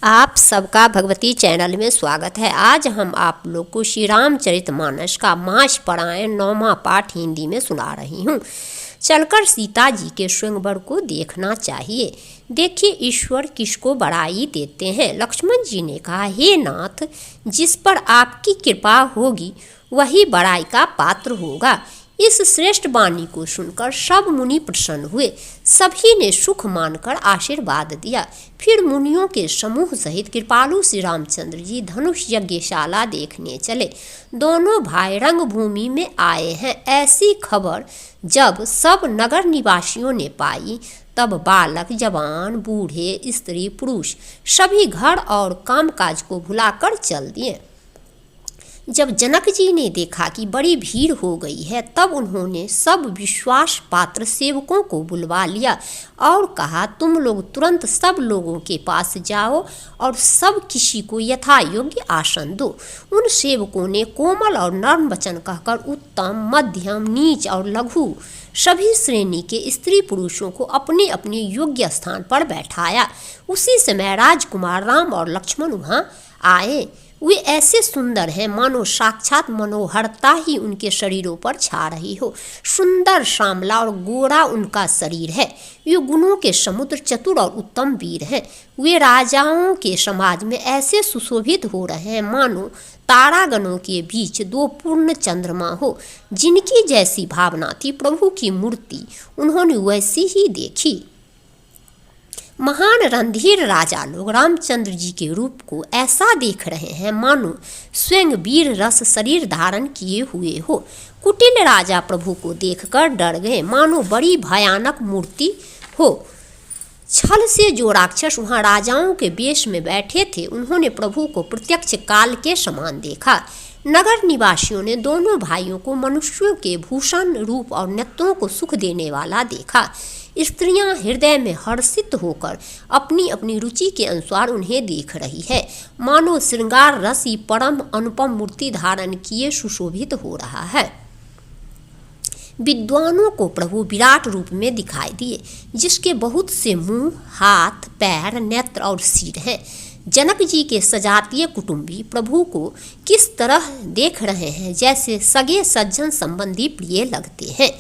आप सबका भगवती चैनल में स्वागत है। आज हम आप लोग को श्री रामचरितमानस का मास पारायण 9वां पाठ हिंदी में सुना रही हूँ। चलकर सीता जी के स्वयंवर को देखना चाहिए। देखिए ईश्वर किसको बड़ाई देते हैं। लक्ष्मण जी ने कहा, हे नाथ, जिस पर आपकी कृपा होगी वही बड़ाई का पात्र होगा। इस श्रेष्ठ वाणी को सुनकर सब मुनि प्रसन्न हुए। सभी ने सुख मानकर आशीर्वाद दिया। फिर मुनियों के समूह सहित कृपालु श्री रामचंद्र जी धनुष यज्ञशाला देखने चले। दोनों भाई रंगभूमि में आए हैं। ऐसी खबर जब सब नगर निवासियों ने पाई तब बालक, जवान, बूढ़े, स्त्री, पुरुष सभी घर और कामकाज को भुलाकर चल दिए। जब जनक जी ने देखा कि बड़ी भीड़ हो गई है तब उन्होंने सब विश्वास पात्र सेवकों को बुलवा लिया और कहा, तुम लोग तुरंत सब लोगों के पास जाओ और सब किसी को यथा योग्य आसन दो। उन सेवकों ने कोमल और नर्म वचन कहकर उत्तम, मध्यम, नीच और लघु सभी श्रेणी के स्त्री पुरुषों को अपने अपने योग्य स्थान पर बैठाया। उसी समय राजकुमार राम और लक्ष्मण वहाँ आए। वे ऐसे सुंदर हैं मानो साक्षात मनोहरता ही उनके शरीरों पर छा रही हो। सुंदर, श्यामला और गोरा उनका शरीर है। वे गुणों के समुद्र, चतुर और उत्तम वीर हैं। वे राजाओं के समाज में ऐसे सुशोभित हो रहे हैं मानो तारागणों के बीच दो पूर्ण चंद्रमा हो। जिनकी जैसी भावना थी प्रभु की मूर्ति उन्होंने वैसी ही देखी। महान रणधीर राजा लोग रामचंद्र जी के रूप को ऐसा देख रहे हैं मानो स्वयं वीर रस शरीर धारण किए हुए हो। कुटिल राजा प्रभु को देखकर डर गए मानो बड़ी भयानक मूर्ति हो। छल से जो राक्षस वहाँ राजाओं के वेश में बैठे थे उन्होंने प्रभु को प्रत्यक्ष काल के समान देखा। नगर निवासियों ने दोनों भाइयों को मनुष्यों के भूषण, रूप और नेत्रों को सुख देने वाला देखा। स्त्रियां हृदय में हर्षित होकर अपनी अपनी रुचि के अनुसार उन्हें देख रही है। मानो श्रृंगार रसी परम अनुपम मूर्ति धारण किए सुशोभित हो रहा है। विद्वानों को प्रभु विराट रूप में दिखाई दिए, जिसके बहुत से मुंह, हाथ, पैर, नेत्र और सिर हैं। जनक जी के सजातीय कुटुंबी प्रभु को किस तरह देख रहे हैं जैसे सगे सज्जन संबंधी प्रिय लगते हैं।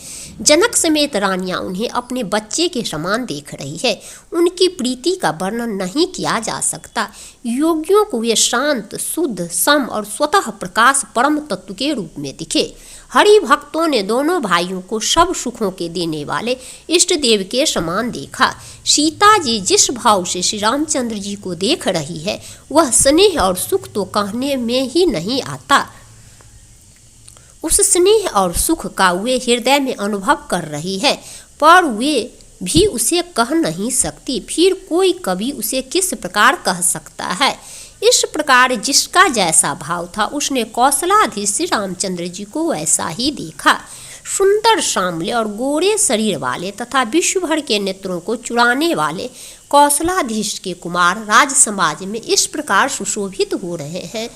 जनक समेत रानियां उन्हें अपने बच्चे के समान देख रही है। उनकी प्रीति का वर्णन नहीं किया जा सकता। योगियों को वे शांत, शुद्ध, सम और स्वतः प्रकाश परम तत्व के रूप में दिखे। हरि भक्तों ने दोनों भाइयों को सब सुखों के देने वाले इष्ट देव के समान देखा। सीता जी जिस भाव से श्री रामचंद्र जी को देख रही है वह स्नेह और सुख तो कहने में ही नहीं आता। उस स्नेह और सुख का वे हृदय में अनुभव कर रही है पर वे भी उसे कह नहीं सकती। फिर कोई कभी उसे किस प्रकार कह सकता है। इस प्रकार जिसका जैसा भाव था उसने कौशलाधीश श्री रामचंद्र जी को वैसा ही देखा। सुंदर, श्यामले और गोरे शरीर वाले तथा विश्व भर के नेत्रों को चुराने वाले कौशलाधीश के कुमार राज समाज में इस प्रकार सुशोभित हो रहे हैं।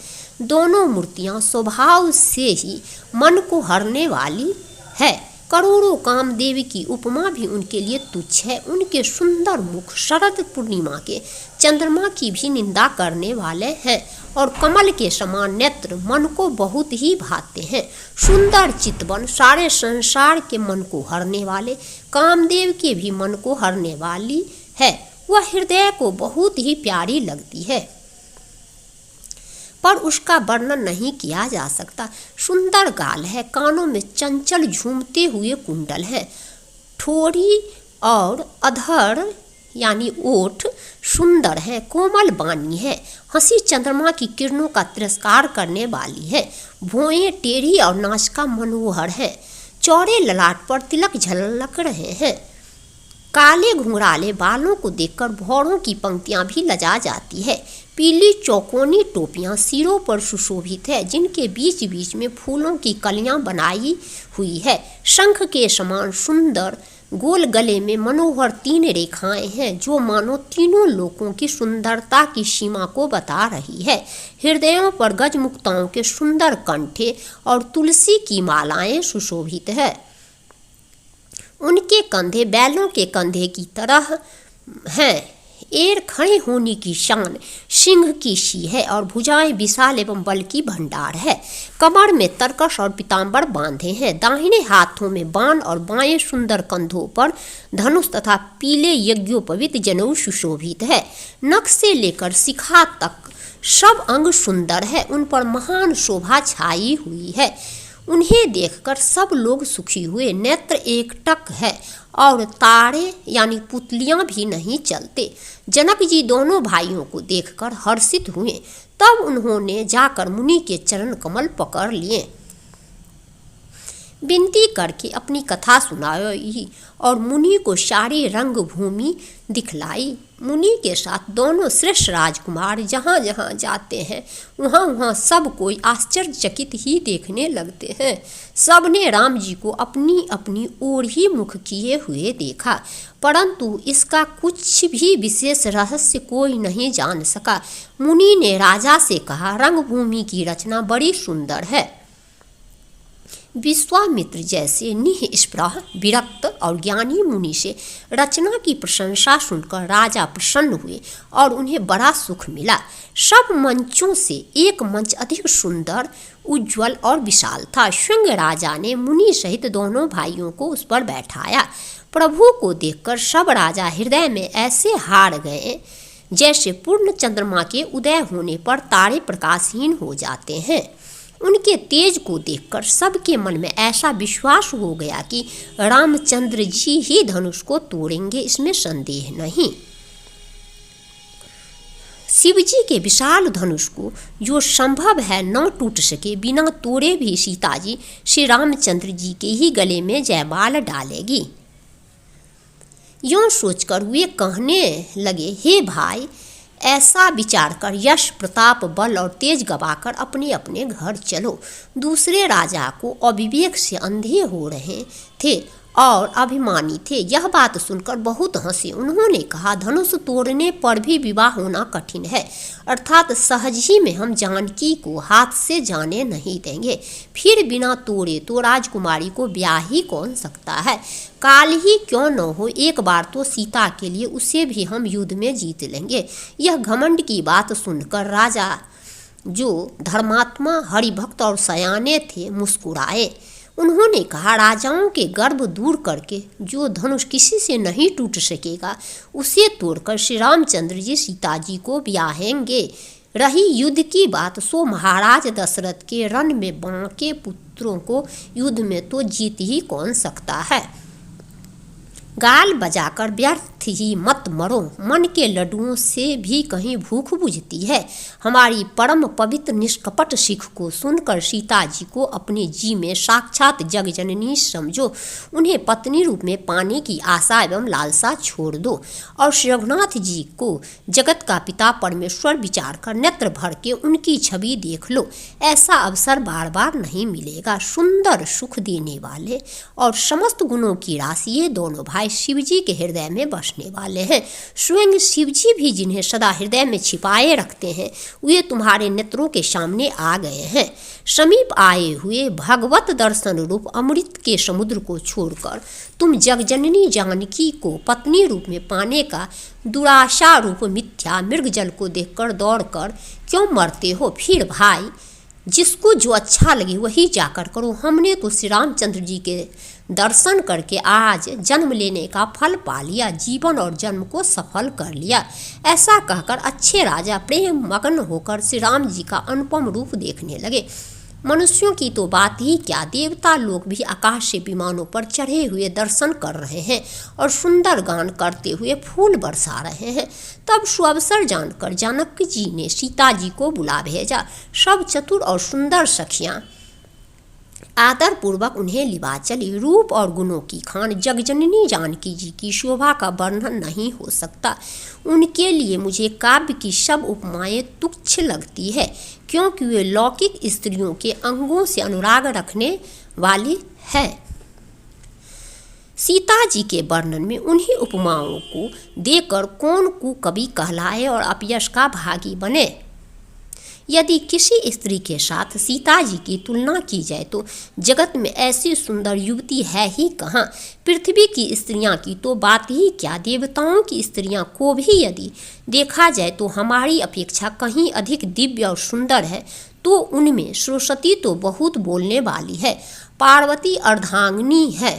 दोनों मूर्तियां स्वभाव से ही मन को हरने वाली है। करोड़ों कामदेव की उपमा भी उनके लिए तुच्छ है। उनके सुंदर मुख शरद पूर्णिमा के चंद्रमा की भी निंदा करने वाले हैं और कमल के समान नेत्र मन को बहुत ही भाते हैं। सुंदर चितवन सारे संसार के मन को हरने वाले कामदेव के भी मन को हरने वाली है। वह हृदय को बहुत ही प्यारी लगती है पर उसका वर्णन नहीं किया जा सकता। सुंदर गाल है, कानों में चंचल झूमते हुए कुंडल है, ठोड़ी और अधर यानी ओठ सुंदर है, कोमल बानी है, हंसी चंद्रमा की किरणों का तिरस्कार करने वाली है, भौहें टेढ़ी और नासिका मनोहर है, चौड़े ललाट पर तिलक झलक रहे हैं। काले घुंघराले बालों को देखकर भौरों की पंक्तियां भी लजा जाती है। पीली चौकोनी टोपियां सिरों पर सुशोभित है जिनके बीच बीच में फूलों की कलियां बनाई हुई है। शंख के समान सुंदर गोल गले में मनोहर 3 रेखाएं हैं जो मानो तीनों लोकों की सुंदरता की सीमा को बता रही है। हृदयों पर गजमुक्ताओं के सुंदर कंठे और तुलसी की मालाएं सुशोभित है। उनके कंधे बैलों के कंधे की तरह हैं। एर खड़े होने की शान सिंह की सी है और भुजाएं विशाल एवं बल की भंडार है। कमर में तरकश और पीताम्बर बांधे हैं। दाहिने हाथों में बाण और बाएं सुंदर कंधों पर धनुष तथा पीले यज्ञोपवीत जनेऊ सुशोभित है। नख से लेकर शिखा तक सब अंग सुंदर है। उन पर महान शोभा छाई हुई है। उन्हें देखकर सब लोग सुखी हुए। नेत्र एकटक है और तारे यानी पुतलियां भी नहीं चलते। जनक जी दोनों भाइयों को देखकर हर्षित हुए। तब उन्होंने जाकर मुनि के चरण कमल पकड़ लिए, विनती करके अपनी कथा सुनाई और मुनि को सारी रंग भूमि दिखलाई। मुनि के साथ दोनों श्रेष्ठ राजकुमार जहाँ जहाँ जाते हैं वहाँ वहाँ सब कोई आश्चर्यचकित ही देखने लगते हैं। सबने राम जी को अपनी अपनी ओर ही मुख किए हुए देखा, परंतु इसका कुछ भी विशेष रहस्य कोई नहीं जान सका। मुनि ने राजा से कहा, रंगभूमि की रचना बड़ी सुंदर है। विश्वामित्र जैसे निःस्पृह विरक्त और ज्ञानी मुनि से रचना की प्रशंसा सुनकर राजा प्रसन्न हुए और उन्हें बड़ा सुख मिला। सब मंचों से एक मंच अधिक सुंदर, उज्जवल और विशाल था। स्वयं राजा ने मुनि सहित दोनों भाइयों को उस पर बैठाया। प्रभु को देखकर सब राजा हृदय में ऐसे हार गए जैसे पूर्ण चंद्रमा के उदय होने पर तारे प्रकाशहीन हो जाते हैं। उनके तेज को देखकर सबके मन में ऐसा विश्वास हो गया कि रामचंद्र जी ही धनुष को तोड़ेंगे, इसमें संदेह नहीं। शिव जी के विशाल धनुष को जो संभव है न टूट सके, बिना तोड़े भी सीता जी श्री रामचंद्र जी के ही गले में जयमाल डालेगी। यूँ सोचकर वे कहने लगे, हे भाई, ऐसा विचार कर यश प्रताप बल और तेज गवाकर अपने अपने घर चलो। दूसरे राजा को अविवेक से अंधे हो रहे थे और अभिमानी थे। यह बात सुनकर बहुत हंसे। उन्होंने कहा, धनुष तोड़ने पर भी विवाह होना कठिन है, अर्थात सहज ही में हम जानकी को हाथ से जाने नहीं देंगे। फिर बिना तोड़े तो राजकुमारी को ब्याह ही कौन सकता है। काल ही क्यों न हो, एक बार तो सीता के लिए उसे भी हम युद्ध में जीत लेंगे। यह घमंड की बात सुनकर राजा, जो धर्मात्मा हरिभक्त और सयाने थे, मुस्कुराए। उन्होंने कहा, राजाओं के गर्व दूर करके जो धनुष किसी से नहीं टूट सकेगा, उसे तोड़कर श्री रामचंद्र जी सीता जी को ब्याहेंगे। रही युद्ध की बात, सो महाराज दशरथ के रण में बांके पुत्रों को युद्ध में तो जीत ही कौन सकता है। गाल बजाकर व्यर्थ ही मत मरो, मन के लड्डुओं से भी कहीं भूख बुझती है। हमारी परम पवित्र निष्कपट सिख को सुनकर सीता जी को अपने जी में साक्षात जगजननी समझो। उन्हें पत्नी रूप में पाने की आशा एवं लालसा छोड़ दो और श्री रघुनाथ जी को जगत का पिता परमेश्वर विचार कर नेत्र भर के उनकी छवि देख लो। ऐसा अवसर बार बार नहीं मिलेगा। सुंदर सुख देने वाले और समस्त गुणों की राशि ये दोनों भाई शिव जी के हृदय में बसने वाले हैं। स्वयं शिव जी भी जिन्हें सदा हृदय में छिपाए रखते हैं, वे तुम्हारे नेत्रों के सामने आ गए हैं। समीप आए हुए भगवत दर्शन रूप अमृत के समुद्र को छोड़कर तुम जगजननी जानकी को पत्नी रूप में पाने का दुराशा रूप मिथ्या मृग जल को देखकर दौड़कर क्यों मरते हो। फिर भाई, जिसको जो अच्छा लगे वही जाकर करो। हमने तो श्री रामचंद्र जी के दर्शन करके आज जन्म लेने का फल पा लिया, जीवन और जन्म को सफल कर लिया। ऐसा कहकर अच्छे राजा प्रेम मग्न होकर श्री राम जी का अनुपम रूप देखने लगे। मनुष्यों की तो बात ही क्या, देवता लोग भी आकाश से विमानों पर चढ़े हुए दर्शन कर रहे हैं और सुंदर गान करते हुए फूल बरसा रहे हैं। तब सुअवसर जानकर जनक जी ने सीता जी को बुला भेजा। सब चतुर और सुंदर सखियां आदर पूर्वक उन्हें लिवा चली। रूप और गुणों की खान जगजननी जानकी जी की शोभा का वर्णन नहीं हो सकता। उनके लिए मुझे काव्य की सब उपमाएं तुच्छ लगती है, क्योंकि वे लौकिक स्त्रियों के अंगों से अनुराग रखने वाली है। सीता जी के वर्णन में उन्हीं उपमाओं को देकर कौन कुकवि कहलाए और अपयश का भागी बने। यदि किसी स्त्री के साथ सीता जी की तुलना की जाए तो जगत में ऐसी सुंदर युवती है ही कहाँ। पृथ्वी की स्त्रियां की तो बात ही क्या, देवताओं की स्त्रियां को भी यदि देखा जाए तो हमारी अपेक्षा कहीं अधिक दिव्य और सुंदर है। तो उनमें सरस्वती तो बहुत बोलने वाली है। पार्वती अर्धांगिनी है,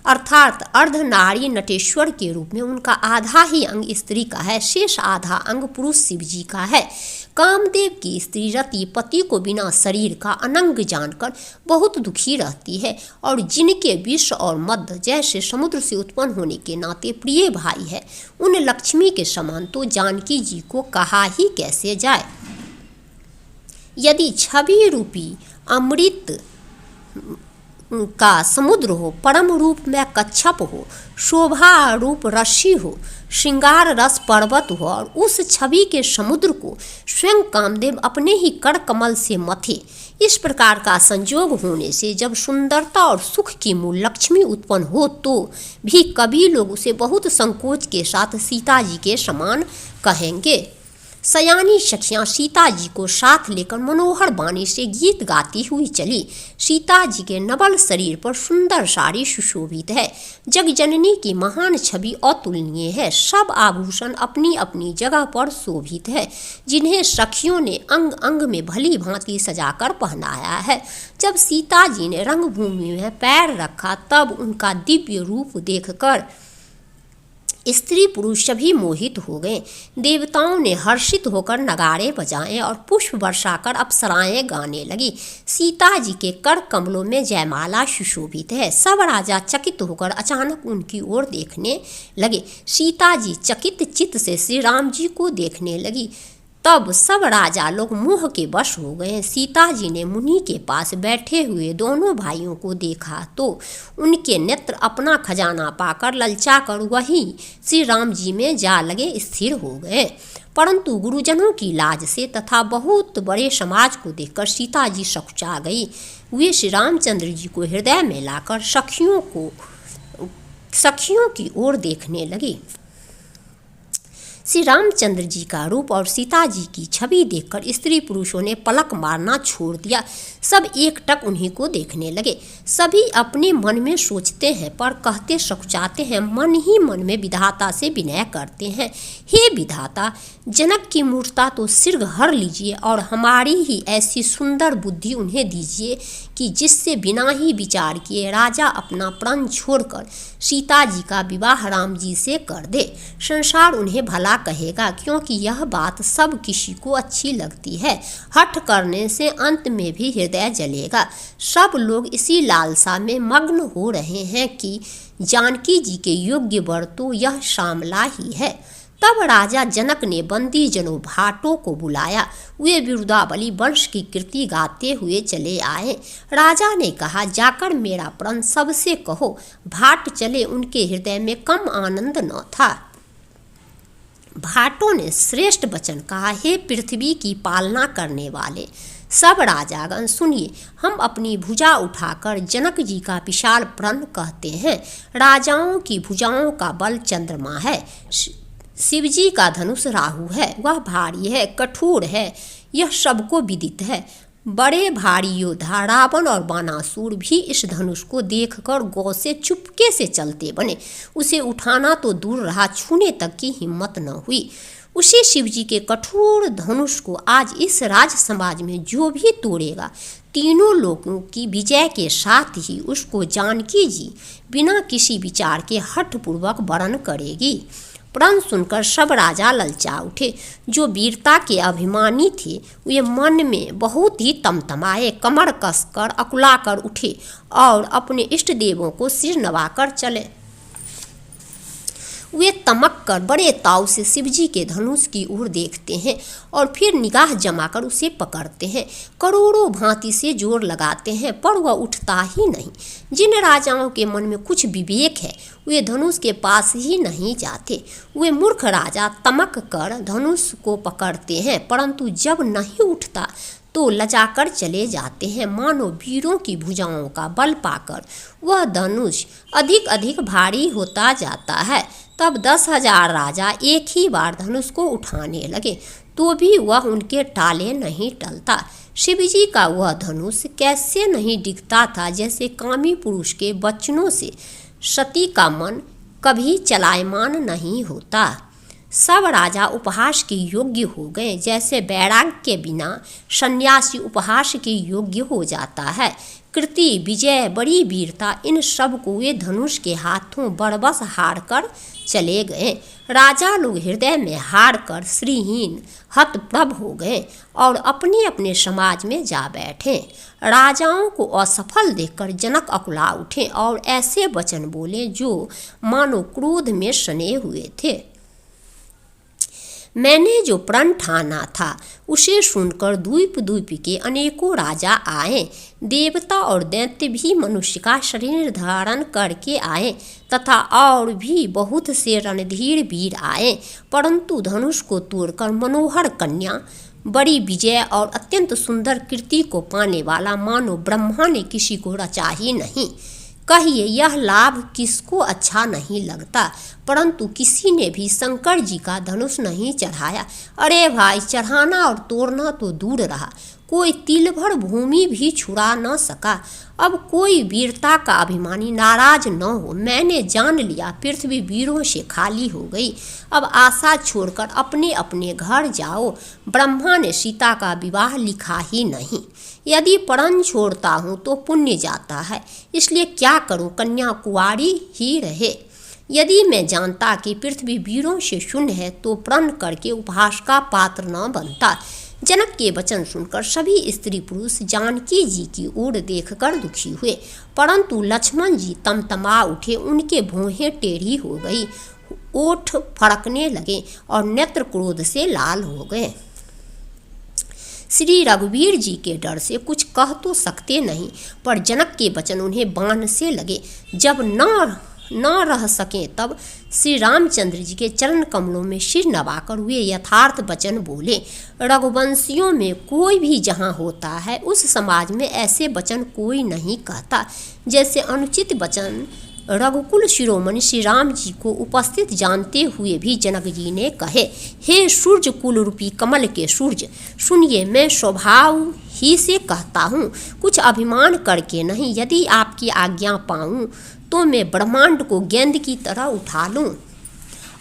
अर्थात अर्धनारी नटेश्वर के रूप में उनका आधा ही अंग स्त्री का है, शेष आधा अंग पुरुष शिव जी का है। कामदेव की स्त्री रति पति को बिना शरीर का अनंग जानकर बहुत दुखी रहती है, और जिनके विष और मद जैसे समुद्र से उत्पन्न होने के नाते प्रिय भाई है, उन लक्ष्मी के समान तो जानकी जी को कहा ही कैसे जाए। यदि छवि रूपी अमृत का समुद्र हो, परम रूप में कच्छप हो, शोभा रूप रस्सी हो, श्रृंगार रस पर्वत हो, और उस छवि के समुद्र को स्वयं कामदेव अपने ही कर कमल से मथे, इस प्रकार का संयोग होने से जब सुंदरता और सुख की मूल लक्ष्मी उत्पन्न हो तो भी कभी लोग उसे बहुत संकोच के साथ सीता जी के समान कहेंगे। सयानी सखियां सीता जी को साथ लेकर मनोहर वाणी से गीत गाती हुई चली। सीता जी के नवल शरीर पर सुंदर साड़ी सुशोभित है। जगजननी की महान छवि अतुलनीय है। सब आभूषण अपनी अपनी जगह पर शोभित है, जिन्हें सखियों ने अंग अंग में भली भांति सजाकर पहनाया है। जब सीता जी ने रंगभूमि में पैर रखा तब उनका दिव्य रूप देखकर स्त्री पुरुष सभी मोहित हो गए। देवताओं ने हर्षित होकर नगाड़े बजाए और पुष्प वर्षाकर अप्सराएं गाने लगी। सीता जी के कर कमलों में जयमाला सुशोभित है। सब राजा चकित होकर अचानक उनकी ओर देखने लगे। सीता जी चकित चित्त से श्री राम जी को देखने लगी। तब सब राजा लोग मोह के वश हो गए। सीता जी ने मुनि के पास बैठे हुए दोनों भाइयों को देखा तो उनके नेत्र अपना खजाना पाकर ललचाकर वहीं श्री राम जी में जा लगे स्थिर हो गए। परंतु गुरुजनों की लाज से तथा बहुत बड़े समाज को देखकर सीता जी सकुचा गई। वे श्री रामचंद्र जी को हृदय में लाकर सखियों की ओर देखने लगी। श्री रामचंद्र जी का रूप और सीता जी की छवि देखकर स्त्री पुरुषों ने पलक मारना छोड़ दिया। सब एकटक उन्हीं को देखने लगे। सभी अपने मन में सोचते हैं पर कहते सकुचाते हैं, मन ही मन में विधाता से विनय करते हैं। हे विधाता, जनक की मूर्ता तो शीघ्र हर लीजिए और हमारी ही ऐसी सुंदर बुद्धि उन्हें दीजिए कि जिससे बिना ही विचार किए राजा अपना प्राण छोड़कर सीता जी का विवाह राम जी से कर दे। संसार उन्हें भला कहेगा, क्योंकि यह बात सब किसी को अच्छी लगती है। हठ करने से अंत में भी हृदय जलेगा। सब लोग इसी लालसा में मग्न हो रहे हैं कि जानकी जी के योग्य वर तो यह श्यामला ही है। तब राजा जनक ने बंदी जनों भाटों को बुलाया। वे विरुदावली वंश की कीर्ति गाते हुए चले आए। राजा ने कहा, जाकर मेरा प्रण सबसे कहो। भाट चले, उनके हृदय में कम आनंद न था। भाटों ने श्रेष्ठ वचन कहा, हे पृथ्वी की पालना करने वाले सब राजागण सुनिए, हम अपनी भुजा उठाकर जनक जी का विशाल प्रण कहते हैं। राजाओं की भुजाओं का बल चंद्रमा है, शिवजी का धनुष राहु है, वह भारी है, कठोर है, यह सबको विदित है। बड़े भारी योद्धा रावण और बानासुर भी इस धनुष को देखकर गौ से चुपके से चलते बने। उसे उठाना तो दूर रहा, छूने तक की हिम्मत न हुई। उसी शिवजी के कठोर धनुष को आज इस राज समाज में जो भी तोड़ेगा, तीनों लोगों की विजय के साथ ही उसको जानकी जी बिना किसी विचार के हठपूर्वक वरण करेगी। प्रण सुनकर सब राजा ललचा उठे। जो वीरता के अभिमानी थे वे मन में बहुत ही तमतमाए, कमर कसकर अकुलाकर उठे और अपने इष्ट देवों को सिर नवाकर चले। वे तमक कर बड़े ताव से शिवजी के धनुष की ओर देखते हैं और फिर निगाह जमाकर उसे पकड़ते हैं। करोड़ों भांति से जोर लगाते हैं पर वह उठता ही नहीं। जिन राजाओं के मन में कुछ विवेक है वे धनुष के पास ही नहीं जाते। वे मूर्ख राजा तमक कर धनुष को पकड़ते हैं, परंतु जब नहीं उठता तो लजाकर चले जाते हैं। मानो वीरों की भुजाओं का बल पाकर वह धनुष अधिक अधिक भारी होता जाता है। तब 10,000 राजा एक ही बार धनुष को उठाने लगे तो भी वह उनके टाले नहीं टलता। शिव जी का वह धनुष कैसे नहीं दिखता था जैसे कामी पुरुष के वचनों से सती का मन कभी चलायमान नहीं होता। सब राजा उपहास के योग्य हो गए, जैसे बैराग के बिना सन्यासी उपहास के योग्य हो जाता है। कृति, विजय, बड़ी वीरता, इन सब को वे धनुष के हाथों बरबस हार कर चले गए। राजा लोग हृदय में हार कर श्रीहीन हतप्रभ हो गए और अपने अपने समाज में जा बैठे। राजाओं को असफल देखकर जनक अकुला उठे और ऐसे वचन बोले जो मानो क्रोध में सने हुए थे। मैंने जो प्रण ठाना था उसे सुनकर द्वीप द्वीप के अनेकों राजा आए। देवता और दैत्य भी मनुष्य का शरीर धारण करके आए तथा और भी बहुत से रणधीर वीर आए, परंतु धनुष को तोड़कर मनोहर कन्या, बड़ी विजय और अत्यंत सुंदर कीर्ति को पाने वाला मानो ब्रह्मा ने किसी को रचा ही नहीं। कहिए यह लाभ किसको अच्छा नहीं लगता, परंतु किसी ने भी शंकर जी का धनुष नहीं चढ़ाया। अरे भाई, चढ़ाना और तोड़ना तो दूर रहा, कोई तिल भर भूमि भी छुड़ा न सका। अब कोई वीरता का अभिमानी नाराज न हो। मैंने जान लिया पृथ्वी वीरों से खाली हो गई। अब आशा छोड़कर अपने अपने घर जाओ। ब्रह्मा ने सीता का विवाह लिखा ही नहीं। यदि प्रण छोड़ता हूँ तो पुण्य जाता है, इसलिए क्या करूँ, कन्या कुंवारी ही रहे। यदि मैं जानता कि पृथ्वी वीरों से शून्य है तो प्रण करके उपहास का पात्र न बनता। जनक के वचन सुनकर सभी स्त्री पुरुष जानकी जी की ओर देखकर दुखी हुए, परंतु लक्ष्मण जी तमतमा उठे। उनके भौहें टेढ़ी हो गई, ओठ फड़कने लगे और नेत्र क्रोध से लाल हो गए। श्री रघुवीर जी के डर से कुछ कह तो सकते नहीं, पर जनक के वचन उन्हें बाण से लगे। जब न रह सके तब श्री रामचंद्र जी के चरण कमलों में सिर नवाकर वे यथार्थ वचन बोले। रघुवंशियों में कोई भी जहाँ होता है उस समाज में ऐसे वचन कोई नहीं कहता। जैसे अनुचित वचन रघुकुल शिरोमणि श्री राम जी को उपस्थित जानते हुए भी जनक जी ने कहे, हे सूर्य कुल रूपी कमल के सूर्य, सुनिए, मैं स्वभाव ही से कहता हूँ, कुछ अभिमान करके नहीं। यदि आपकी आज्ञा पाऊँ तो मैं ब्रह्मांड को गेंद की तरह उठा लूँ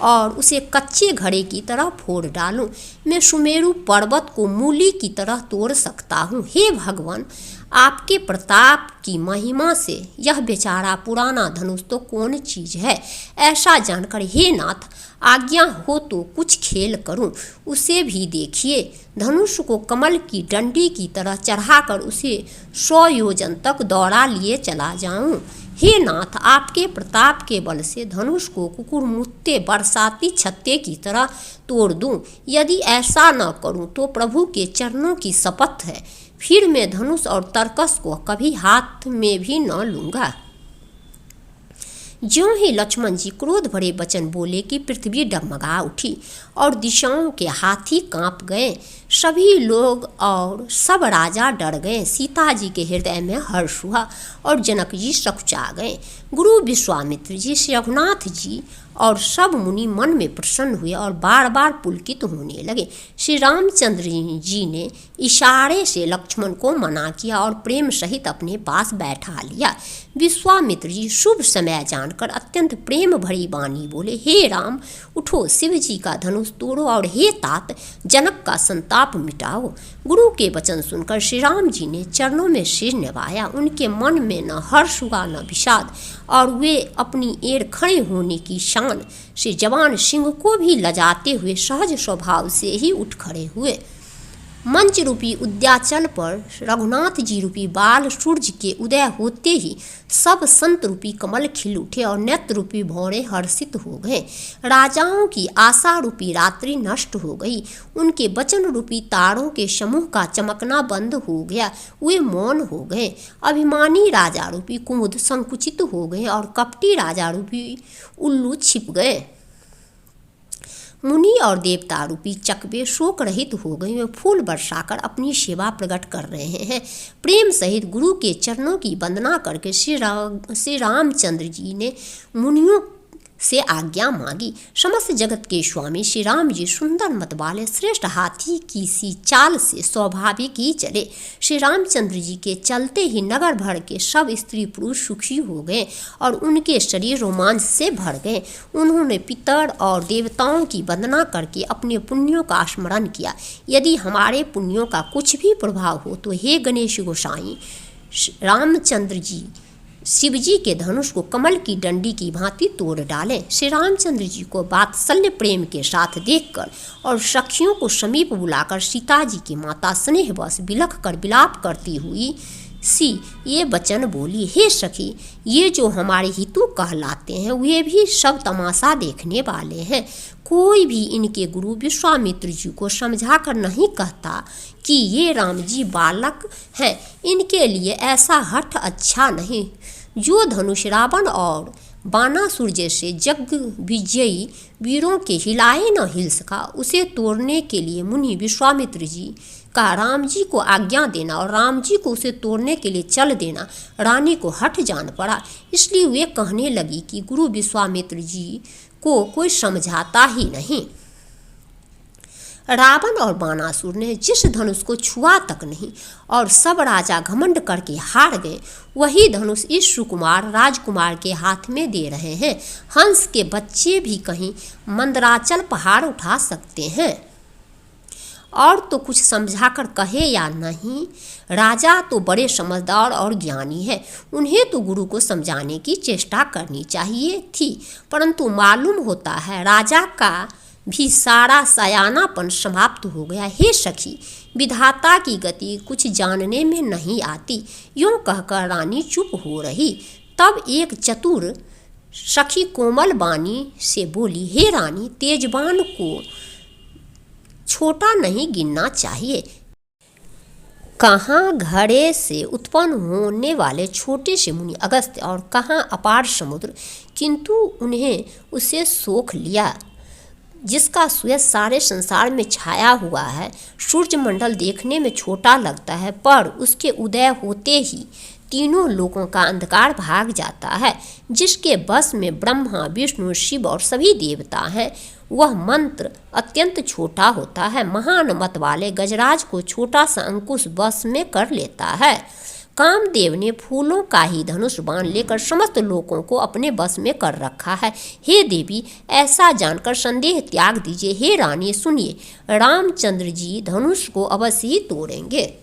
और उसे कच्चे घड़े की तरह फोड़ डालूं। मैं सुमेरु पर्वत को मूली की तरह तोड़ सकता हूँ। हे भगवान, आपके प्रताप की महिमा से यह बेचारा पुराना धनुष तो कौन चीज़ है। ऐसा जानकर हे नाथ, आज्ञा हो तो कुछ खेल करूं। उसे भी देखिए, धनुष को कमल की डंडी की तरह चढ़ाकर उसे 100 योजन तक दौड़ा लिए चला जाऊं। हे नाथ, आपके प्रताप के बल से धनुष को कुकुरमुत्ते बरसाती छत्ते की तरह तोड़ दूं। यदि ऐसा न करूं तो प्रभु के चरणों की शपथ है, फिर मैं धनुष और तरकस को कभी हाथ में भी न लूँगा। ज्यों ही लक्ष्मण जी क्रोध भरे वचन बोले कि पृथ्वी डगमगा उठी और दिशाओं के हाथी कांप गए। सभी लोग और सब राजा डर गए। सीता जी के हृदय में हर्ष हुआ और जनक जी सकुचा गए। गुरु विश्वामित्र जी, श्री रघुनाथ जी और सब मुनि मन में प्रसन्न हुए और बार बार पुलकित होने लगे। श्री रामचंद्र जी ने इशारे से लक्ष्मण को मना किया और प्रेम सहित अपने पास बैठा लिया। विश्वामित्र जी शुभ समय जानकर अत्यंत प्रेम भरी वाणी बोले, हे राम, उठो, शिव जी का धनुष तोड़ो और हे तात, जनक का संताप मिटाओ। गुरु के वचन सुनकर श्री राम जी ने चरणों में सिर नवाया। उनके मन में न हर्ष हुआ न विषाद, और वे अपनी एड़ खड़े होने की शान से जवान सिंह को भी लजाते हुए सहज स्वभाव से ही उठ खड़े हुए। मंच रूपी उद्याचल पर रघुनाथ जी रूपी बाल सूर्य के उदय होते ही सब संत रूपी कमल खिल उठे और नेत्र रूपी भौरे हर्षित हो गए। राजाओं की आशा रूपी रात्रि नष्ट हो गई। उनके वचन रूपी तारों के समूह का चमकना बंद हो गया। वे मौन हो गए। अभिमानी राजा रूपी कुमुद संकुचित हो गए और कपटी राजा रूपी उल्लू छिप गए। मुनि और देवता रूपी चकबे शोक रहित हो गए। वे फूल बरसाकर अपनी सेवा प्रकट कर रहे हैं। प्रेम सहित गुरु के चरणों की वंदना करके श्री रामचंद्र जी ने मुनियों से आज्ञा मांगी। समस्त जगत के स्वामी श्री राम जी सुंदर मत वाले श्रेष्ठ हाथी की सी चाल से स्वाभाविक ही चले। श्री रामचंद्र जी के चलते ही नगर भर के सब स्त्री पुरुष सुखी हो गए और उनके शरीर रोमांच से भर गए। उन्होंने पितर और देवताओं की वंदना करके अपने पुण्यों का स्मरण किया। यदि हमारे पुण्यों का कुछ भी प्रभाव हो तो हे गणेश गोसाई रामचंद्र जी शिवजी के धनुष को कमल की डंडी की भांति तोड़ डालें। श्री रामचंद्र जी को वात्सल्य प्रेम के साथ देखकर और सखियों को समीप बुलाकर सीता जी की माता स्नेहवश बिलख कर विलाप करती हुई सी ये वचन बोली, हे सखी, ये जो हमारे हितु कहलाते हैं वे भी सब तमाशा देखने वाले हैं। कोई भी इनके गुरु विश्वामित्र जी को समझा कर नहीं कहता कि ये राम जी बालक हैं। इनके लिए ऐसा हठ अच्छा नहीं। जो धनुष रावण और बानासुर जैसे जग विजयी वीरों के हिलाए न हिल सका, उसे तोड़ने के लिए मुनि विश्वामित्र जी का राम जी को आज्ञा देना और राम जी को उसे तोड़ने के लिए चल देना रानी को हठ जान पड़ा। इसलिए वे कहने लगी कि गुरु विश्वामित्र जी को कोई समझाता ही नहीं। रावण और बानासुर ने जिस धनुष को छुआ तक नहीं और सब राजा घमंड करके हार गए, वही धनुष इस सुकुमार राजकुमार के हाथ में दे रहे हैं। हंस के बच्चे भी कहीं मंदराचल पहाड़ उठा सकते हैं और तो कुछ समझाकर कहे या नहीं। राजा तो बड़े समझदार और ज्ञानी है, उन्हें तो गुरु को समझाने की चेष्टा करनी चाहिए थी, परंतु मालूम होता है राजा का भी सारा सयानापन समाप्त हो गया। हे सखी, विधाता की गति कुछ जानने में नहीं आती। यूं कहकर रानी चुप हो रही। तब एक चतुर सखी कोमल वाणी से बोली, हे रानी, तेजबान को छोटा नहीं गिनना चाहिए। कहाँ घड़े से उत्पन्न होने वाले छोटे से मुनि अगस्त्य और कहाँ अपार समुद्र, किंतु उन्हें उसे सोख लिया जिसका सूर्य सारे संसार में छाया हुआ है। सूर्यमंडल देखने में छोटा लगता है, पर उसके उदय होते ही तीनों लोगों का अंधकार भाग जाता है। जिसके बस में ब्रह्मा विष्णु शिव और सभी देवता हैं, वह मंत्र अत्यंत छोटा होता है। महान मत वाले गजराज को छोटा सा अंकुश बस में कर लेता है। कामदेव ने फूलों का ही धनुष बाण लेकर समस्त लोगों को अपने बस में कर रखा है। हे देवी, ऐसा जानकर संदेह त्याग दीजिए। हे रानी, सुनिए, रामचंद्र जी धनुष को अवश्य ही तोड़ेंगे।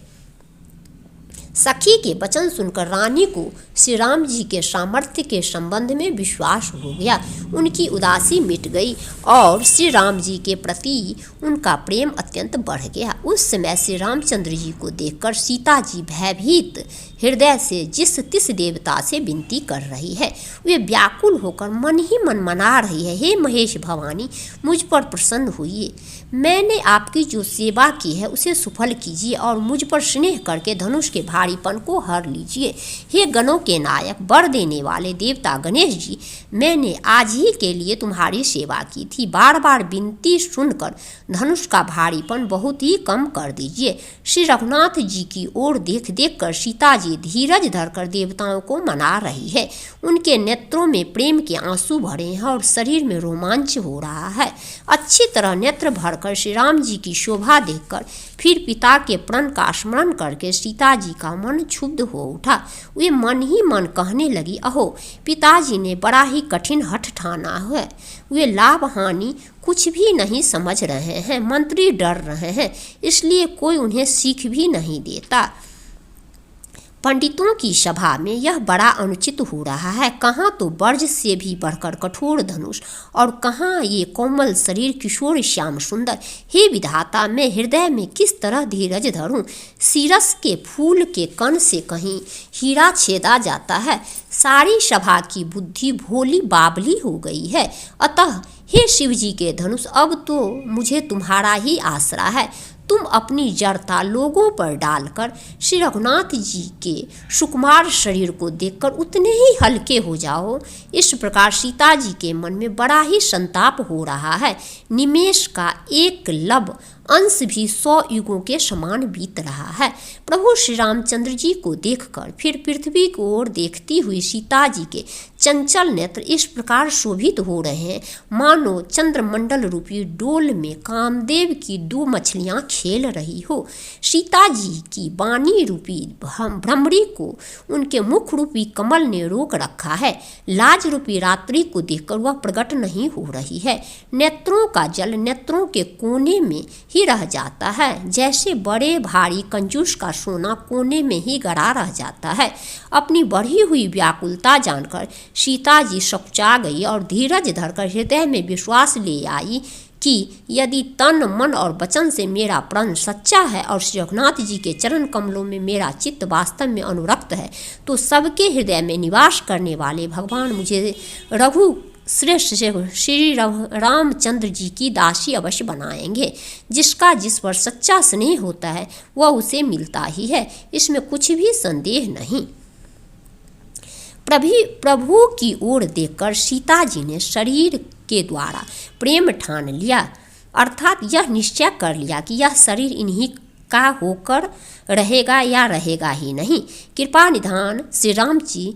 सखी के वचन सुनकर रानी को श्री राम जी के सामर्थ्य के संबंध में विश्वास हो गया। उनकी उदासी मिट गई और श्री राम जी के प्रति उनका प्रेम अत्यंत बढ़ गया। उस समय श्री रामचंद्र जी को देखकर सीता जी भयभीत हृदय से जिस तिस देवता से विनती कर रही है, वे व्याकुल होकर मन ही मन मना रही है, हे महेश भवानी, मुझ पर प्रसन्न हुई। मैंने आपकी जो सेवा की है उसे सफल कीजिए और मुझ पर स्नेह करके धनुष के भारीपन को हर लीजिए। हे गणों के नायक, वर देने वाले देवता गणेश जी, मैंने आज ही के लिए तुम्हारी सेवा की थी। बार बार विनती सुनकर धनुष का भारीपन बहुत ही कम कर दीजिए। श्री रघुनाथ जी की ओर देख देख कर सीता जी धीरज धरकर देवताओं को मना रही है। उनके नेत्रों में प्रेम के आंसू भरे हैं और शरीर में रोमांच हो रहा है। अच्छी तरह नेत्र भरकर श्री राम जी की शोभा देखकर फिर पिता के प्रण का स्मरण करके सीता जी का मन क्षुब्ध हो उठा। वे मन ही मन कहने लगी, अहो, पिताजी ने बड़ा ही कठिन हठ ठाना है। वे लाभ हानि कुछ भी नहीं समझ रहे हैं। मंत्री डर रहे हैं, इसलिए कोई उन्हें सीख भी नहीं देता। पंडितों की सभा में यह बड़ा अनुचित हो रहा है। कहाँ तो वर्ज से भी बढ़कर कठोर धनुष और कहाँ ये कोमल शरीर किशोर श्याम सुंदर। हे विधाता, मैं हृदय में किस तरह धीरज धरूं। सीरस के फूल के कण से कहीं हीरा छेदा जाता है। सारी सभा की बुद्धि भोली बाबली हो गई है। अतः हे शिव जी के धनुष, अब तो मुझे तुम्हारा ही आसरा है। तुम अपनी जड़ता लोगों पर डालकर श्री रघुनाथ जी के सुकुमार शरीर को देखकर उतने ही हल्के हो जाओ। इस प्रकार सीता जी के मन में बड़ा ही संताप हो रहा है। निमेष का एक लब अंश भी 100 युगों के समान बीत रहा है। प्रभु श्री रामचंद्र जी को देखकर फिर पृथ्वी की ओर देखती हुई सीता जी के चंचल नेत्र इस प्रकार शोभित हो रहे हैं मानो चंद्रमंडल रूपी डोल में कामदेव की 2 मछलियां खेल रही हो। सीता जी की वाणी रूपी भ्रमरी को उनके मुख रूपी कमल ने रोक रखा है। लाज रूपी रात्रि को देखकर वह प्रकट नहीं हो रही है। नेत्रों का जल नेत्रों के कोने में ही रह जाता है, जैसे बड़े भारी कंजूस का सोना कोने में ही गड़ा रह जाता है। अपनी बढ़ी हुई व्याकुलता जानकर सीता जी सकुचा गई और धीरज धरकर हृदय में विश्वास ले आई कि यदि तन मन और वचन से मेरा प्रण सच्चा है और श्री रघुनाथ जी के चरण कमलों में मेरा चित्त वास्तव में अनुरक्त है, तो सबके हृदय में निवास करने वाले भगवान मुझे रघु श्रेष्ठ श्री रामचंद्र जी की दासी अवश्य बनाएंगे। जिसका जिस पर सच्चा स्नेह होता है वह उसे मिलता ही है, इसमें कुछ भी संदेह नहीं। प्रभु की ओर देखकर सीता जी ने शरीर के द्वारा प्रेम ठान लिया, अर्थात यह निश्चय कर लिया कि यह शरीर इन्हीं का होकर रहेगा या रहेगा ही नहीं। कृपा निधान श्री राम जी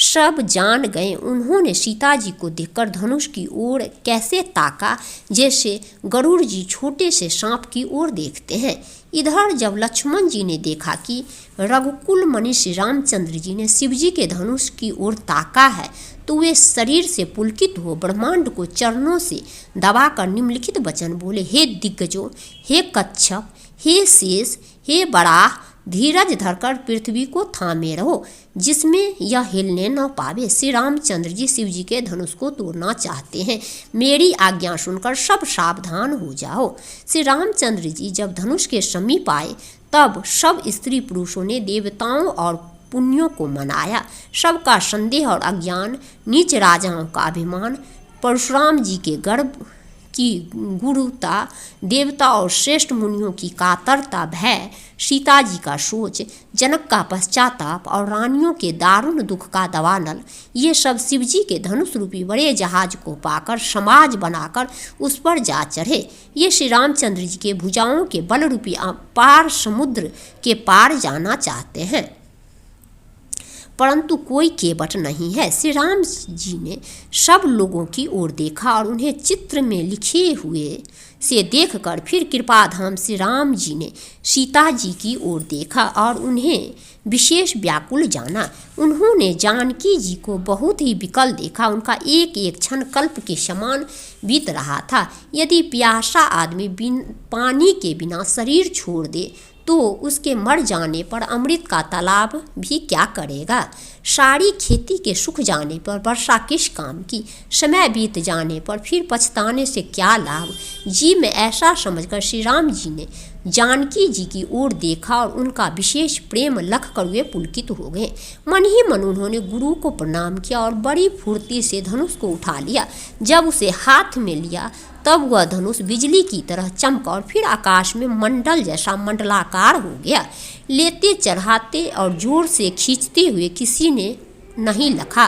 सब जान गए। उन्होंने सीता जी को देखकर धनुष की ओर कैसे ताका, जैसे गरुड़ जी छोटे से सांप की ओर देखते हैं। इधर जब लक्ष्मण जी ने देखा कि रघुकुल मणि श्री रामचंद्र जी ने शिव जी के धनुष की ओर ताका है, तो वे शरीर से पुलकित हो ब्रह्मांड को चरणों से दबाकर निम्नलिखित वचन बोले, हे दिग्गजों, हे कच्छप, हे शेष, हे बराह, धीरज धरकर पृथ्वी को थामे रहो, जिसमें यह हिलने न पावे। श्री रामचंद्र जी शिव जी के धनुष को तोड़ना चाहते हैं, मेरी आज्ञा सुनकर सब सावधान हो जाओ। श्री रामचंद्र जी जब धनुष के समीप आए तब सब स्त्री पुरुषों ने देवताओं और पुण्यों को मनाया। सबका संदेह और अज्ञान, नीच राजाओं का अभिमान, परशुराम जी के गर्भ की गुरुता, देवता और श्रेष्ठ मुनियों की कातरता, भय, सीता जी का सोच, जनक का पश्चाताप और रानियों के दारुण दुख का दवानल, ये सब शिव जी के धनुष रूपी बड़े जहाज को पाकर समाज बनाकर उस पर जा चढ़े। ये श्री रामचंद्र जी के भुजाओं के बल रूपी अपार समुद्र के पार जाना चाहते हैं, परंतु कोई केवट नहीं है। श्री राम जी ने सब लोगों की ओर देखा और उन्हें चित्र में लिखे हुए से देखकर फिर कृपाधाम श्री राम जी ने सीता जी की ओर देखा और उन्हें विशेष व्याकुल जाना। उन्होंने जानकी जी को बहुत ही विकल देखा। उनका एक एक क्षण कल्प के समान बीत रहा था। यदि प्यासा आदमी पानी के बिना शरीर छोड़ दे तो उसके मर जाने पर अमृत का तालाब भी क्या करेगा। सारी खेती के सूख जाने पर वर्षा किस काम की। समय बीत जाने पर फिर पछताने से क्या लाभ। जी में ऐसा समझकर श्री राम जी ने जानकी जी की ओर देखा और उनका विशेष प्रेम लख कर वे पुलकित हो गए। मन ही मन उन्होंने गुरु को प्रणाम किया और बड़ी फुर्ती से धनुष को उठा लिया। जब उसे हाथ में लिया तब वह धनुष बिजली की तरह चमका और फिर आकाश में मंडल जैसा मंडलाकार हो गया। लेते चढ़ाते और जोर से खींचते हुए किसी ने नहीं लखा।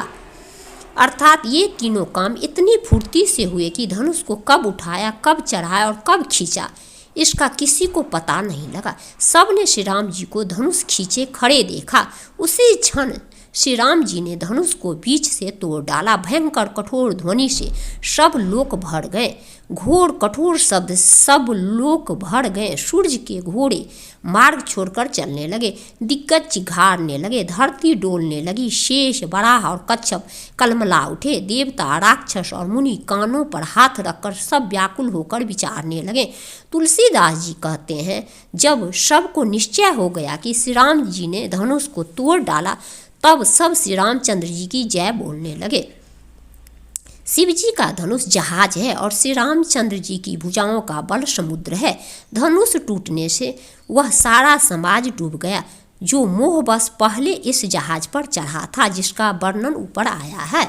अर्थात ये तीनों काम इतनी फुर्ती से हुए कि धनुष को कब उठाया, कब चढ़ाया और कब खींचा, इसका किसी को पता नहीं लगा। सब ने श्री राम जी को धनुष खींचे खड़े देखा। उसी क्षण श्री राम जी ने धनुष को बीच से तोड़ डाला। भयंकर कठोर ध्वनि से सब लोक भर गए। घोर कठोर शब्द सब लोक भर गए। सूर्य के घोड़े मार्ग छोड़कर चलने लगे। दिग्गज चिघाड़ने लगे। धरती डोलने लगी। शेष, बराह और कच्छप कलमला उठे। देवता, राक्षस और मुनि कानों पर हाथ रखकर सब व्याकुल होकर विचारने लगे। तुलसीदास जी कहते हैं, जब सबको निश्चय हो गया कि श्री राम जी ने धनुष को तोड़ डाला तब सब श्री रामचंद्र जी की जय बोलने लगे। शिव जी का धनुष जहाज है और श्री रामचंद्र जी की भुजाओं का बल समुद्र है। धनुष टूटने से वह सारा समाज डूब गया जो मोहवश पहले इस जहाज पर चढ़ा था, जिसका वर्णन ऊपर आया है।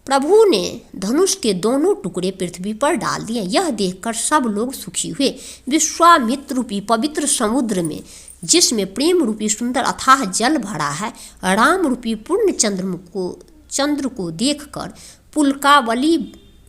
प्रभु ने धनुष के दोनों टुकड़े पृथ्वी पर डाल दिए। यह देखकर सब लोग सुखी हुए। विश्वामित्र रूपी पवित्र समुद्र में, जिसमें प्रेम रूपी सुंदर अथाह जल भरा है, राम रूपी पूर्ण चंद्र को देखकर पुलकावली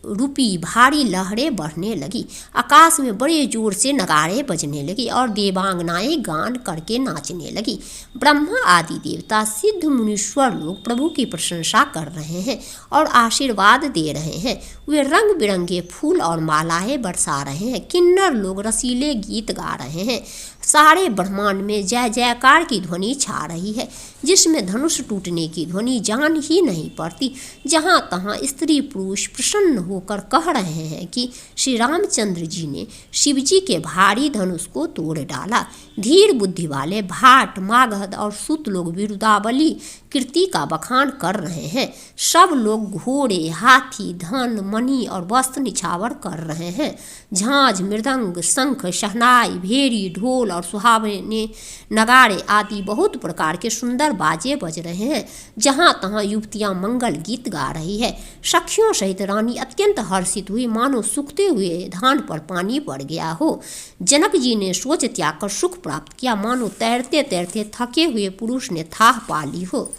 रूपी भारी लहरें बढ़ने लगी। आकाश में बड़े जोर से नगाड़े बजने लगी और देवांगनाएं गान करके नाचने लगी। ब्रह्मा आदि देवता, सिद्ध, मुनीश्वर लोग प्रभु की प्रशंसा कर रहे हैं और आशीर्वाद दे रहे हैं। वे रंग बिरंगे फूल और मालाएं बरसा रहे हैं। किन्नर लोग रसीले गीत गा रहे हैं। सारे ब्रह्मांड में जय जयकार की ध्वनि छा रही है, जिसमें धनुष टूटने की ध्वनि जान ही नहीं पड़ती। जहाँ तहाँ स्त्री पुरुष प्रसन्न होकर कह रहे हैं कि श्री रामचंद्र जी ने शिव जी के भारी धनुष को तोड़ डाला। धीर बुद्धि वाले भाट, मागध और सूत लोग बिरुदावली कीर्ति का बखान कर रहे हैं। सब लोग घोड़े, हाथी, धन, मणि और वस्त्र निछावर कर रहे हैं। झांझ, मृदंग, शंख, शहनाई, भेरी, ढोल और सुहावने नगाड़े आदि बहुत प्रकार के सुंदर बाजे बज रहे हैं। जहाँ तहाँ युवतियाँ मंगल गीत गा रही है। सखियों सहित रानी अत्यंत हर्षित हुई, मानो सूखते हुए धान पर पानी पड़ गया हो। जनक जी ने सोच त्याग कर सुख प्राप्त किया, मानो तैरते तैरते थके हुए पुरुष ने थाह पा ली हो।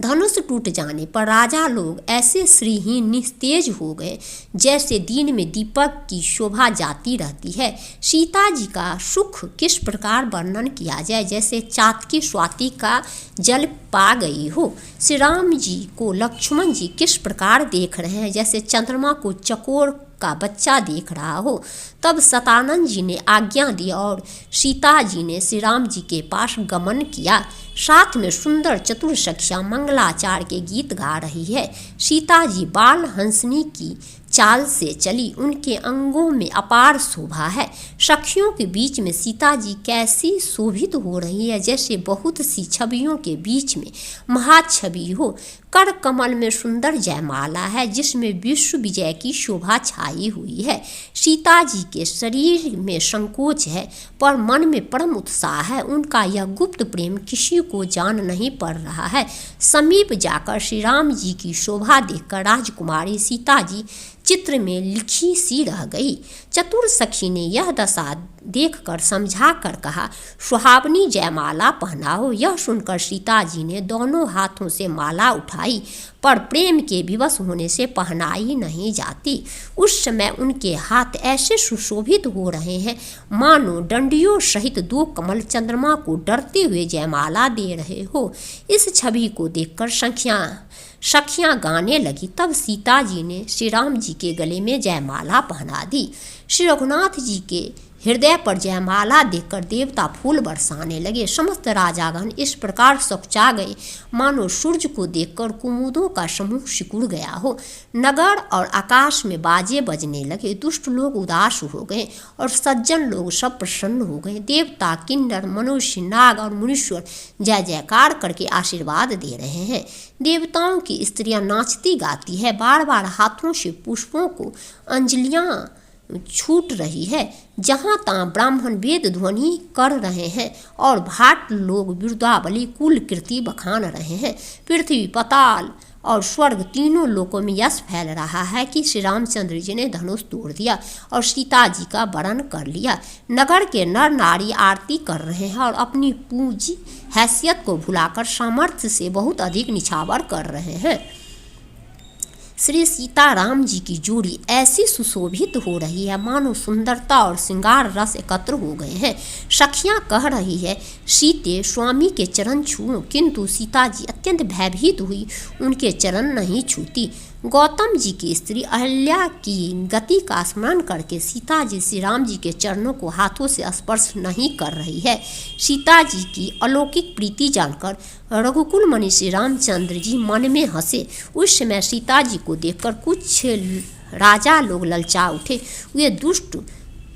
धनुष टूट जाने पर राजा लोग ऐसे श्रीहीन निस्तेज हो गए जैसे दिन में दीपक की शोभा जाती रहती है। सीता जी का सुख किस प्रकार वर्णन किया जाए, जैसे चातकी स्वाति का जल पा गई हो। श्री राम जी को लक्ष्मण जी किस प्रकार देख रहे हैं, जैसे चंद्रमा को चकोर का बच्चा देख रहा हो। तब सतानंद जी ने आज्ञा दी और सीता जी ने श्री राम जी के पास गमन किया। साथ में सुंदर चतुर सखियां मंगलाचार के गीत गा रही है। सीता जी बाल हंसनी की चाल से चली, उनके अंगों में अपार शोभा है। सखियों के बीच में सीता जी कैसी शोभित हो रही है, जैसे बहुत सी छवियों के बीच में महाछवि हो। कर कमल में सुंदर जयमाला है, जिसमें विश्व विजय की शोभा छाई हुई है। सीता जी के शरीर में संकोच है, पर मन में परम उत्साह है। उनका यह गुप्त प्रेम किसी को जान नहीं पड़ रहा है। समीप जाकर श्री राम जी की शोभा देखकर राजकुमारी सीता जी चित्र में लिखी सी रह गई। चतुर सखी ने यह दशा देखकर समझा कर कहा, सुहावनी जयमाला पहनाओ। यह सुनकर सीता जी ने दोनों हाथों से माला उठाई, पर प्रेम के विवश होने से पहनाई नहीं जाती। उस समय उनके हाथ ऐसे सुशोभित हो रहे हैं मानो डंडियों सहित दो कमल चंद्रमा को डरते हुए जयमाला दे रहे हो। इस छवि को देखकर सखियां गाने लगी। तब सीता जी ने श्री राम जी के गले में जयमाला पहना दी। श्री रघुनाथ जी के हृदय पर जयमाला देखकर देवता फूल बरसाने लगे। समस्त राजागण इस प्रकार सकुचा गए मानो सूर्य को देखकर कुमुदों का समूह सिकुड़ गया हो। नगर और आकाश में बाजे बजने लगे। दुष्ट लोग उदास हो गए और सज्जन लोग सब प्रसन्न हो गए। देवता, किन्नर, मनुष्य, नाग और मुनीश्वर जय जयकार करके आशीर्वाद दे रहे हैं। देवताओं की स्त्रियां नाचती गाती है, बार बार हाथों से पुष्पों को अंजलियां छूट रही है। जहाँ तहाँ ब्राह्मण वेद ध्वनि कर रहे हैं और भाट लोग बिरुदावली कुल कीर्ति बखान रहे हैं। पृथ्वी, पाताल और स्वर्ग तीनों लोकों में यश फैल रहा है कि श्री रामचंद्र जी ने धनुष तोड़ दिया और सीता जी का वरण कर लिया। नगर के नर नारी आरती कर रहे हैं और अपनी पूजी हैसियत को भुलाकर सामर्थ्य से बहुत अधिक निछावर कर रहे हैं। श्री सीता राम जी की जोड़ी ऐसी सुशोभित हो रही है मानो सुंदरता और श्रृंगार रस एकत्र हो गए हैं। सखियां कह रही है, सीते स्वामी के चरण छूओ, किंतु सीता जी अत्यंत भयभीत हुई, उनके चरण नहीं छूती। गौतम जी की स्त्री अहल्या की गति का स्मरण करके सीता जी श्री राम जी के चरणों को हाथों से स्पर्श नहीं कर रही है। सीता जी की अलौकिक प्रीति जानकर रघुकुल मणि श्री रामचंद्र जी मन में हंसे। उस समय सीता जी को देखकर कुछ राजा लोग ललचा उठे। वे दुष्ट,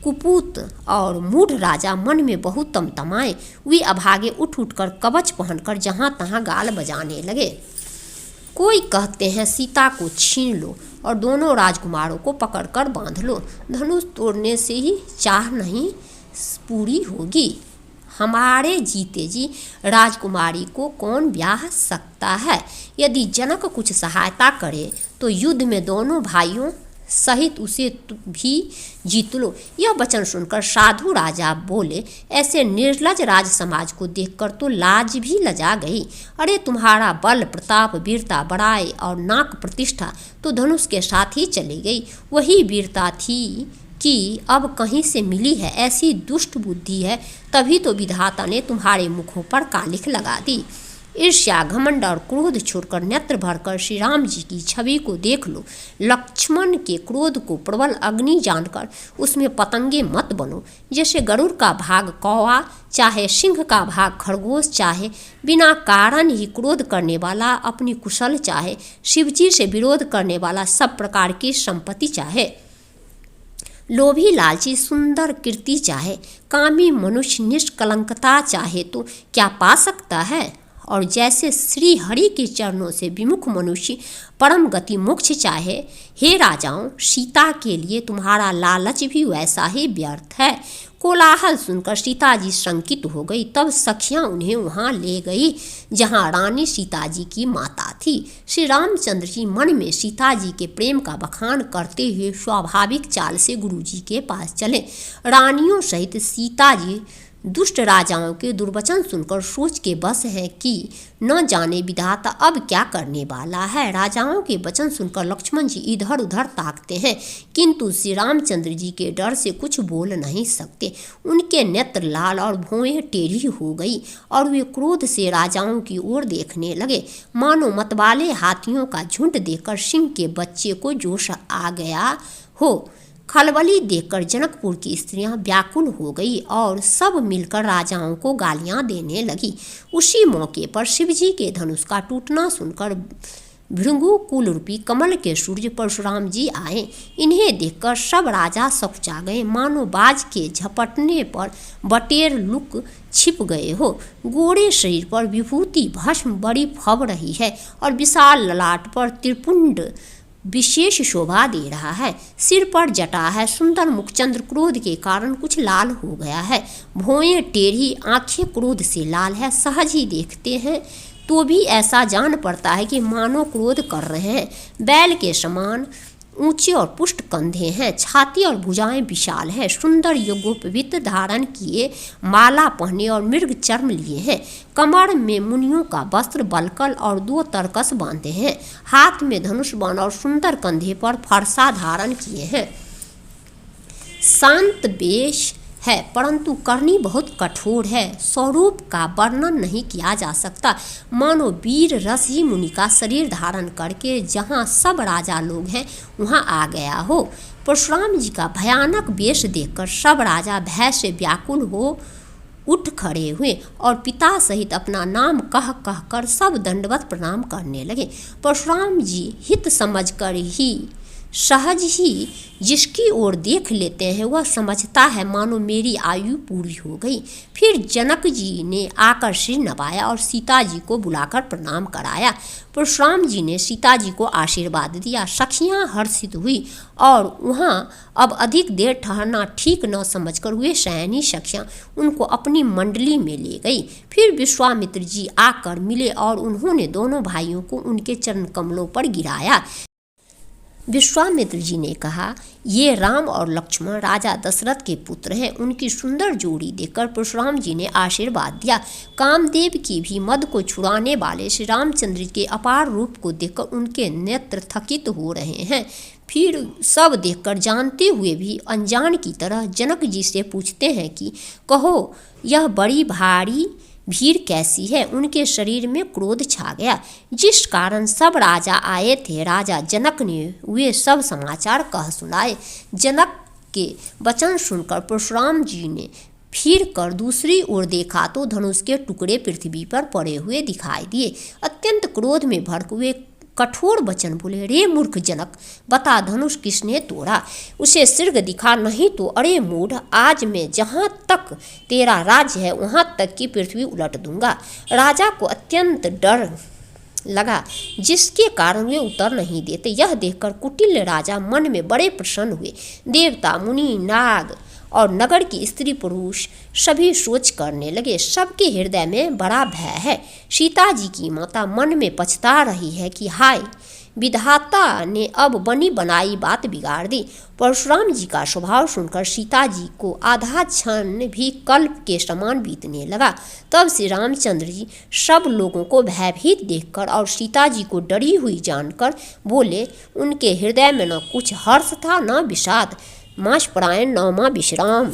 कुपूत और मूढ़ राजा मन में बहुत तमतमाए। वे अभागे उठ उठकर कवच पहनकर जहाँ तहाँ गाल बजाने लगे। कोई कहते हैं सीता को छीन लो और दोनों राजकुमारों को पकड़कर बांध लो, धनुष तोड़ने से ही चाह नहीं पूरी होगी। हमारे जीते जी राजकुमारी को कौन ब्याह सकता है। यदि जनक कुछ सहायता करे तो युद्ध में दोनों भाइयों सहित उसे भी जीत लो। यह वचन सुनकर साधु राजा बोले, ऐसे निर्लज राज समाज को देखकर तो लाज भी लजा गई। अरे तुम्हारा बल प्रताप वीरता बड़ाई और नाक प्रतिष्ठा तो धनुष के साथ ही चली गई। वही वीरता थी कि अब कहीं से मिली है। ऐसी दुष्ट बुद्धि है, तभी तो विधाता ने तुम्हारे मुखों पर कालिख लगा दी। ईर्ष्या घमंड और क्रोध छोड़कर नेत्र भरकर श्री राम जी की छवि को देख लो। लक्ष्मण के क्रोध को प्रबल अग्नि जानकर उसमें पतंगे मत बनो। जैसे गरुड़ का भाग कौवा, चाहे सिंह का भाग खरगोश, चाहे बिना कारण ही क्रोध करने वाला अपनी कुशल, चाहे शिवजी से विरोध करने वाला सब प्रकार की संपत्ति, चाहे लोभी लालची सुंदर कीर्ति, चाहे कामी मनुष्य निष्कलंकता चाहे तो क्या पा सकता है। और जैसे श्री हरि के चरणों से विमुख मनुष्य परम गति मोक्ष चाहे, हे राजाओं, सीता के लिए तुम्हारा लालच भी वैसा ही व्यर्थ है। कोलाहल सुनकर सीता जी शंकित हो गई। तब सखियां उन्हें वहां ले गई जहां रानी सीता जी की माता थी। श्री रामचंद्र जी मन में सीता जी के प्रेम का बखान करते हुए स्वाभाविक चाल से गुरु जी के पास चले। रानियों सहित सीता जी दुष्ट राजाओं के दुर्वचन सुनकर सोच के बस है कि न जाने विधाता अब क्या करने वाला है। राजाओं के वचन सुनकर लक्ष्मण जी इधर उधर ताकते हैं, किंतु श्री रामचंद्र जी के डर से कुछ बोल नहीं सकते। उनके नेत्र लाल और भौहें टेढ़ी हो गई और वे क्रोध से राजाओं की ओर देखने लगे, मानो मतवाले हाथियों का झुंड देखकर सिंह के बच्चे को जोश आ गया हो। खलबली देखकर जनकपुर की स्त्रियां व्याकुल हो गई और सब मिलकर राजाओं को गालियां देने लगी। उसी मौके पर शिवजी के धनुष का टूटना सुनकर भृंगु कुल रूपी कमल के सूर्य परशुराम जी आए। इन्हें देखकर सब राजा सकुचा गए, मानो बाज के झपटने पर बटेर लुक छिप गए हो। गोरे शरीर पर विभूति भस्म बड़ी फब रही है और विशाल ललाट पर त्रिपुंड विशेष शोभा दे रहा है। सिर पर जटा है, सुंदर मुखचंद्र क्रोध के कारण कुछ लाल हो गया है। भौहें टेढ़ी, आंखें क्रोध से लाल है। सहज ही देखते हैं तो भी ऐसा जान पड़ता है कि मानो क्रोध कर रहे हैं। बैल के समान ऊंचे और पुष्ट कंधे हैं, छाती और भुजाएं विशाल हैं। सुंदर यज्ञोपवीत धारण किए, माला पहने और मृग चर्म लिए हैं। कमर में मुनियों का वस्त्र बलकल और 2 तरकस बांधे हैं। हाथ में धनुष बाण और सुंदर कंधे पर फरसा धारण किए हैं। शांत वेश है, परंतु करनी बहुत कठोर है। स्वरूप का वर्णन नहीं किया जा सकता, मानो वीर ऋषि मुनि का शरीर धारण करके जहाँ सब राजा लोग हैं वहाँ आ गया हो। परशुराम जी का भयानक वेश देखकर सब राजा भय से व्याकुल हो उठ खड़े हुए और पिता सहित अपना नाम कह कह कर सब दंडवत प्रणाम करने लगे। परशुराम जी हित समझकर ही सहज ही जिसकी ओर देख लेते हैं वह समझता है मानो मेरी आयु पूरी हो गई। फिर जनक जी ने आकर सिर नवाया और सीता जी को बुलाकर प्रणाम कराया। परशुराम जी ने सीता जी को आशीर्वाद दिया। सखियां हर्षित हुई और वहां अब अधिक देर ठहरना ठीक न समझकर वे सैनी सखियां उनको अपनी मंडली में ले गई। फिर विश्वामित्र जी आकर मिले और उन्होंने दोनों भाइयों को उनके चरण कमलों पर गिराया। विश्वामित्र जी ने कहा, ये राम और लक्ष्मण राजा दशरथ के पुत्र हैं। उनकी सुंदर जोड़ी देखकर परशुराम जी ने आशीर्वाद दिया। कामदेव की भी मद को छुड़ाने वाले श्री रामचंद्र के अपार रूप को देखकर उनके नेत्र थकित हो रहे हैं। फिर सब देखकर जानते हुए भी अनजान की तरह जनक जी से पूछते हैं कि कहो, यह बड़ी भारी भीड़ कैसी है। उनके शरीर में क्रोध छा गया, जिस कारण सब राजा आए थे। राजा जनक ने वे सब समाचार कह सुनाए। जनक के वचन सुनकर परशुराम जी ने फिर कर दूसरी ओर देखा तो धनुष के टुकड़े पृथ्वी पर पड़े हुए दिखाई दिए। अत्यंत क्रोध में भड़क हुए कठोर वचन बोले, रे मूर्ख जनक, बता धनुष किसने तोड़ा। उसे शीघ्र दिखा, नहीं तो अरे मूढ़, आज मैं जहाँ तक तेरा राज्य है वहाँ तक की पृथ्वी उलट दूंगा। राजा को अत्यंत डर लगा, जिसके कारण वे उतर नहीं देते। यह देखकर कुटिल राजा मन में बड़े प्रसन्न हुए। देवता मुनि नाग और नगर की स्त्री पुरुष सभी सोच करने लगे, सबके हृदय में बड़ा भय है। सीता जी की माता मन में पछता रही है कि हाय, विधाता ने अब बनी बनाई बात बिगाड़ दी। परशुराम जी का स्वभाव सुनकर सीता जी को आधा क्षण भी कल्प के समान बीतने लगा। तब श्री रामचंद्र जी सब लोगों को भयभीत देखकर और सीता जी को डरी हुई जानकर बोले। उनके हृदय में न कुछ हर्ष था न विषाद। मास परायण 9वां विश्राम।